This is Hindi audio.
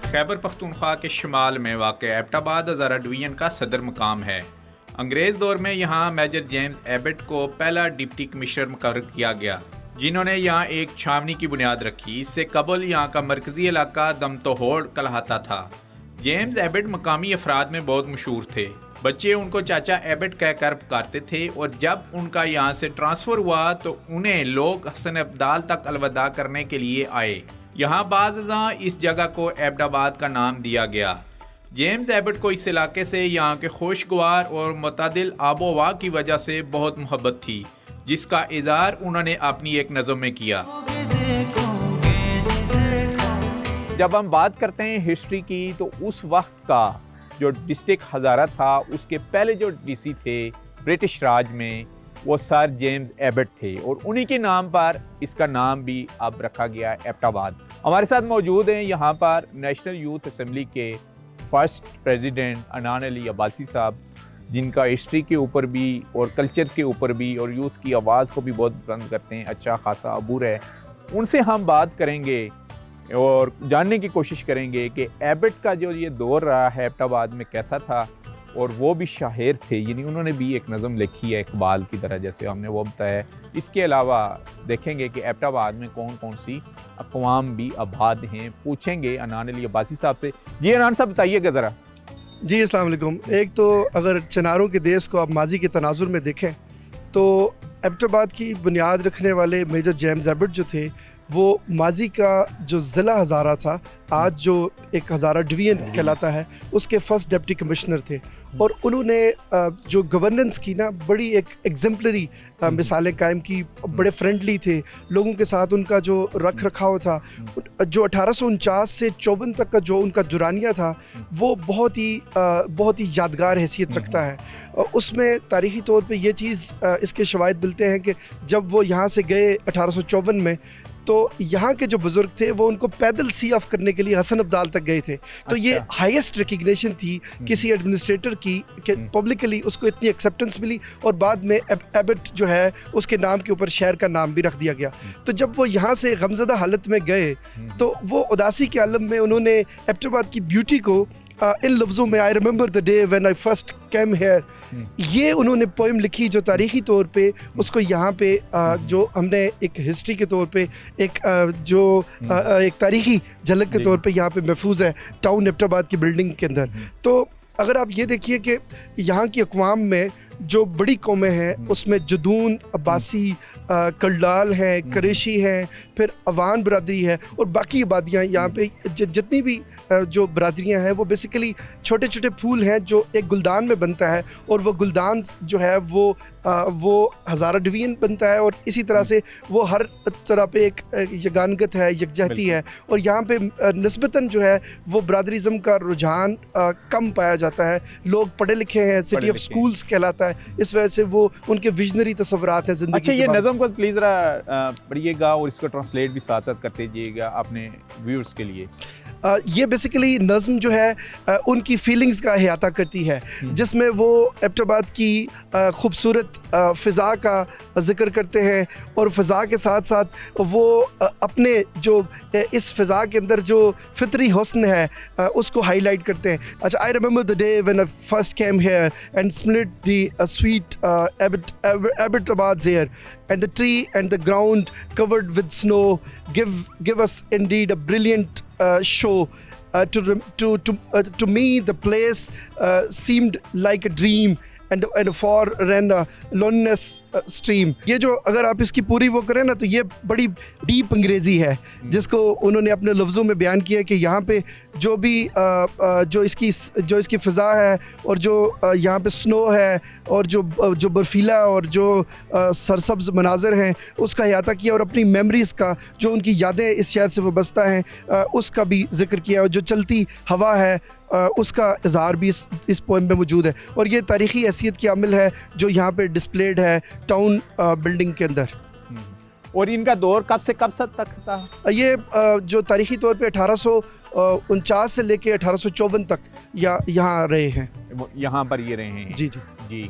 खैबर पख्तूनख्वा के शुमाल में वाक़ एबटाबाद हज़ारा डिवीज़न का सदर मुकाम है। अंग्रेज़ दौर में यहाँ मेजर जेम्स एबट को पहला डिप्टी कमिश्नर मुकर्रर किया गया, जिन्होंने यहाँ एक छावनी की बुनियाद रखी। इससे कबल यहाँ का मरकज़ी इलाका दमतोहोड़ कहलाता था। जेम्स एबट मकामी अफराद में बहुत मशहूर थे। बच्चे उनको चाचा एबट कहकर पुकारते थे और जब उनका यहाँ से ट्रांसफ़र हुआ तो उन्हें लोग हसन अब्दाल तक अलविदा करने के लिए आए। यहाँ बाज़ इस जगह को एबटाबाद का नाम दिया गया। जेम्स एबट को इस इलाके से यहाँ के खुशगवार और मतदिल आबो हवा की वजह से बहुत मोहब्बत थी, जिसका इज़हार उन्होंने अपनी एक नज़म में किया। जब हम बात करते हैं हिस्ट्री की, तो उस वक्त का जो डिस्ट्रिक्ट हज़ारा था, उसके पहले जो डीसी थे ब्रिटिश राज में, वो सर जेम्स एबट थे और उन्हीं के नाम पर इसका नाम भी अब रखा गया है एबटाबाद। हमारे साथ मौजूद हैं यहाँ पर नेशनल यूथ असम्बली के फर्स्ट प्रेसिडेंट अनान अली अब्बासी साहब, जिनका हिस्ट्री के ऊपर भी और कल्चर के ऊपर भी और यूथ की आवाज़ को भी बहुत पसंद करते हैं, अच्छा खासा अबूर है। उनसे हम बात करेंगे और जानने की कोशिश करेंगे कि एबट का जो ये दौर रहा है एबटाबाद में कैसा था, और वो भी शायर थे, यानी उन्होंने भी एक नज़म लिखी है इकबाल की तरह, जैसे हमने वो बताया। इसके अलावा देखेंगे कि एबटाबाद में कौन कौन सी अक़वाम भी आबाद हैं। पूछेंगे अनान अली अब्बासी साहब से। जी अनान साहब बताइएगा ज़रा। जी अस्सलाम वालेकुम। एक तो अगर चनारों के देश को आप माजी के तनाजुर में देखें तो एबटाबाद की बुनियाद रखने वाले मेजर जेम्स एबट जो थे, वो माजी का जो ज़िला हज़ारा था, आज जो एक हज़ारा डिवीज़न कहलाता है, उसके फर्स्ट डिप्टी कमिश्नर थे। और उन्होंने जो गवर्नेंस की ना बड़ी एक एग्जेम्पलरी मिसालें कायम की। बड़े फ्रेंडली थे लोगों के साथ। उनका जो रख रखाव था, जो 1849 से 54 तक का जो उनका दुरानिया था, वो बहुत ही यादगार हैसियत रखता है। उसमें तारीख़ी तौर पे ये चीज़ इसके शवाहिद मिलते हैं कि जब वो यहाँ से गए 1854 में, तो यहाँ के जो बुज़ुर्ग थे वो उनको पैदल सी ऑफ करने के लिए हसन अब्दाल तक गए थे। तो ये हाईएस्ट रिकग्निशन थी किसी एडमिनिस्ट्रेटर की कि पब्लिकली उसको इतनी एक्सेप्टेंस मिली। और बाद में एबट जो है उसके नाम के ऊपर शहर का नाम भी रख दिया गया। तो जब वो यहाँ से गमज़दा हालत में गए तो वो उदासी के आलम में उन्होंने एबटाबाद की ब्यूटी को इन लफ्ज़ों में, I remember the day when I first came here, ये उन्होंने पोइम लिखी जो तारीख़ी तौर पे उसको यहाँ पे जो हमने एक हिस्ट्री के तौर पे एक एक तारीख़ी झलक के तौर पे यहाँ पे महफूज है टाउन एबटाबाद की बिल्डिंग के अंदर। तो अगर आप ये देखिए कि यहाँ की अक़वाम में जो बड़ी कौमें हैं उसमें जदून, अब्बासी, कल्डाल हैं, करेशी हैं, फिर अवान बरादरी है और बाकी आबादियाँ यहाँ पे जितनी भी जो बरादरियाँ हैं वो बेसिकली छोटे छोटे फूल हैं जो एक गुलदान में बनता है। और वो गुलदान जो है वो हज़ारा डिवीज़न बनता है और इसी तरह से वो हर तरह पे एक यगानगत है, यकजहती है। और यहाँ पे निस्बतन जो है वो बरादरीज़म का रुझान कम पाया जाता है। लोग पढ़े लिखे हैं, सिटी ऑफ स्कूल्स कहलाता है, इस वजह से वो उनके विजनरी तस्वुरात हैं ज़िंदगी। अच्छा, ये नज़म को प्लीज़ ज़रा पढ़िएगा और इसको ट्रांसलेट भी साथ साथ करते जाइएगा अपने व्यूअर्स के लिए। ये बेसिकली नज़म जो है उनकी फीलिंग्स का अहाता करती है, जिसमें वो एबटाबाद की खूबसूरत फ़िज़ा का ज़िक्र करते हैं और फ़िज़ा के साथ साथ वो अपने जो इस फ़िज़ा के अंदर जो फितरी हुस्न है उसको हाईलाइट करते हैं। अच्छा, I remember the day when I first came here and smelled the sweet Abbottabad air and the tree and the ground covered with snow give us indeed a brilliant show. To me the place seemed like a dream and far ran a loneliness stream. ये जो अगर आप इसकी पूरी वो करें ना, तो ये बड़ी डीप अंग्रेज़ी है जिसको उन्होंने अपने लफ्ज़ों में बयान किया कि यहाँ पे जो भी जो इसकी फ़िज़ा है और जो यहाँ पे स्नो है और जो बर्फीला और जो सरसब्ज़ मनाज़र हैं उसका अहाता किया और अपनी मेमोरीज़ का जो उनकी यादें इस शहर से वाबस्ता हैं उसका भी जिक्र किया। और जो चलती हवा है उसका इज़हार भी इस पोएम में मौजूद है। और ये तारीख़ी हैसियत की आमिल है जो यहाँ पे डिस्प्लेड है टाउन बिल्डिंग के अंदर। और इनका दौर कब से कब तक था? ये जो तारीख़ी तौर पे 1849 से लेके 1854 तक यहाँ रहे हैं। यहाँ पर ये रहे हैं। जी जी जी।